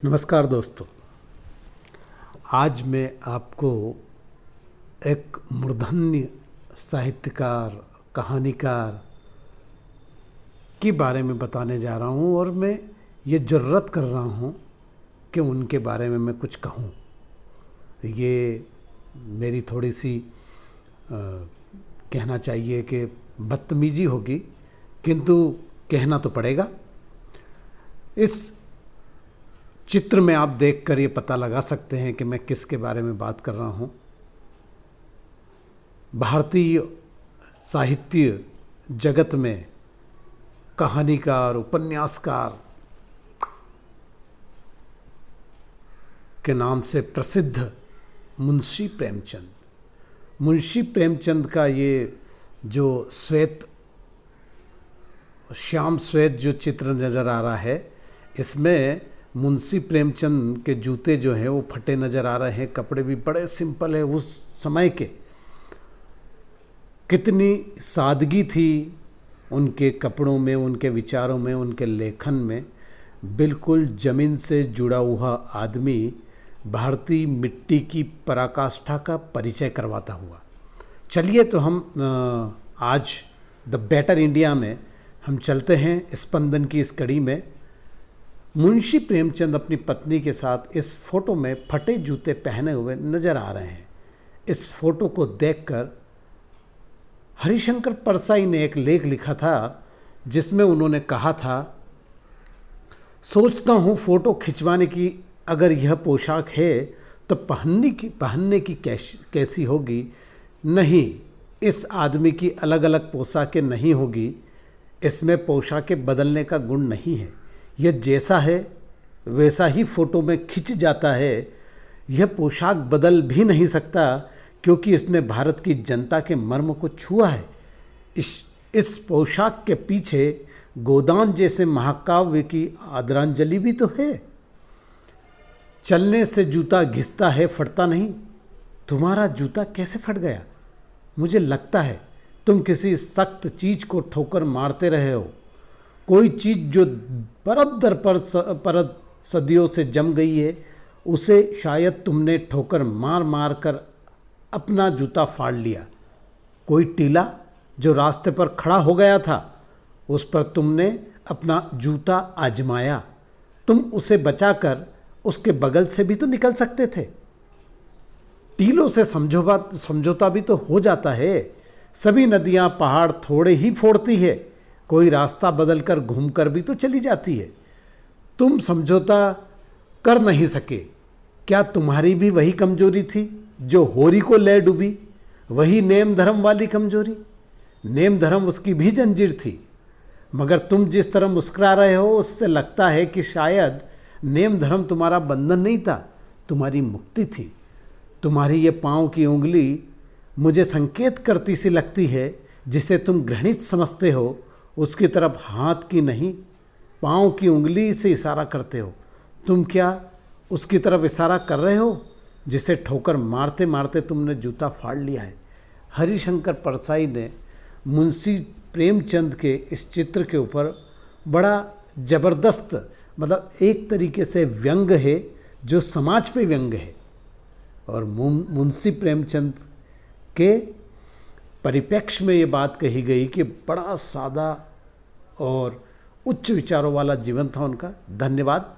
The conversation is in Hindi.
नमस्कार दोस्तों। आज मैं आपको एक मूर्धन्य साहित्यकार, कहानीकार के बारे में बताने जा रहा हूँ और मैं ये जरूरत कर रहा हूँ कि उनके बारे में मैं कुछ कहूँ। ये मेरी थोड़ी सी कहना चाहिए कि बदतमीजी होगी, किंतु कहना तो पड़ेगा। इस चित्र में आप देखकर ये पता लगा सकते हैं कि मैं किसके बारे में बात कर रहा हूँ। भारतीय साहित्य जगत में कहानीकार, उपन्यासकार के नाम से प्रसिद्ध मुंशी प्रेमचंद। मुंशी प्रेमचंद का ये जो श्याम श्वेत जो चित्र नज़र आ रहा है, इसमें मुंशी प्रेमचंद के जूते जो हैं वो फटे नज़र आ रहे हैं। कपड़े भी बड़े सिंपल है उस समय के। कितनी सादगी थी उनके कपड़ों में, उनके विचारों में, उनके लेखन में। बिल्कुल ज़मीन से जुड़ा हुआ आदमी भारतीय मिट्टी की पराकाष्ठा का परिचय करवाता हुआ। चलिए तो हम आज द बेटर इंडिया में हम चलते हैं स्पंदन की इस कड़ी में। मुंशी प्रेमचंद अपनी पत्नी के साथ इस फोटो में फटे जूते पहने हुए नजर आ रहे हैं। इस फोटो को देखकर हरिशंकर परसाई ने एक लेख लिखा था जिसमें उन्होंने कहा था, सोचता हूँ फोटो खिंचवाने की अगर यह पोशाक है तो पहनने की कैसी होगी। नहीं, इस आदमी की अलग अलग पोशाकें नहीं होगी। इसमें पोशाकें बदलने का गुण नहीं है। यह जैसा है वैसा ही फोटो में खिंच जाता है। यह पोशाक बदल भी नहीं सकता क्योंकि इसने भारत की जनता के मर्म को छुआ है। इस पोशाक के पीछे गोदान जैसे महाकाव्य की आदरांजलि भी तो है। चलने से जूता घिसता है, फटता नहीं। तुम्हारा जूता कैसे फट गया? मुझे लगता है तुम किसी सख्त चीज़ को ठोकर मारते रहे हो। कोई चीज़ जो परत दर परत सदियों से जम गई है, उसे शायद तुमने ठोकर मार मार कर अपना जूता फाड़ लिया। कोई टीला जो रास्ते पर खड़ा हो गया था, उस पर तुमने अपना जूता आजमाया। तुम उसे बचाकर उसके बगल से भी तो निकल सकते थे। टीलों से समझौता भी तो हो जाता है। सभी नदियाँ पहाड़ थोड़े ही फोड़ती है, कोई रास्ता बदलकर घूमकर भी तो चली जाती है। तुम समझौता कर नहीं सके। क्या तुम्हारी भी वही कमजोरी थी जो होरी को ले डूबी? वही नेम धर्म वाली कमजोरी? नेम धर्म उसकी भी जंजीर थी, मगर तुम जिस तरह मुस्कुरा रहे हो उससे लगता है कि शायद नेम धर्म तुम्हारा बंधन नहीं था, तुम्हारी मुक्ति थी। तुम्हारी ये पाँव की उंगली मुझे संकेत करती सी लगती है। जिसे तुम घृणित समझते हो उसकी तरफ हाथ की नहीं, पाँव की उंगली से इशारा करते हो। तुम क्या उसकी तरफ इशारा कर रहे हो जिसे ठोकर मारते मारते तुमने जूता फाड़ लिया है? हरिशंकर परसाई ने मुंशी प्रेमचंद के इस चित्र के ऊपर बड़ा ज़बरदस्त, मतलब एक तरीके से व्यंग है जो समाज पे व्यंग है। और मुंशी प्रेमचंद के परिप्रेक्ष्य में ये बात कही गई कि बड़ा सादा और उच्च विचारों वाला जीवन था उनका। धन्यवाद।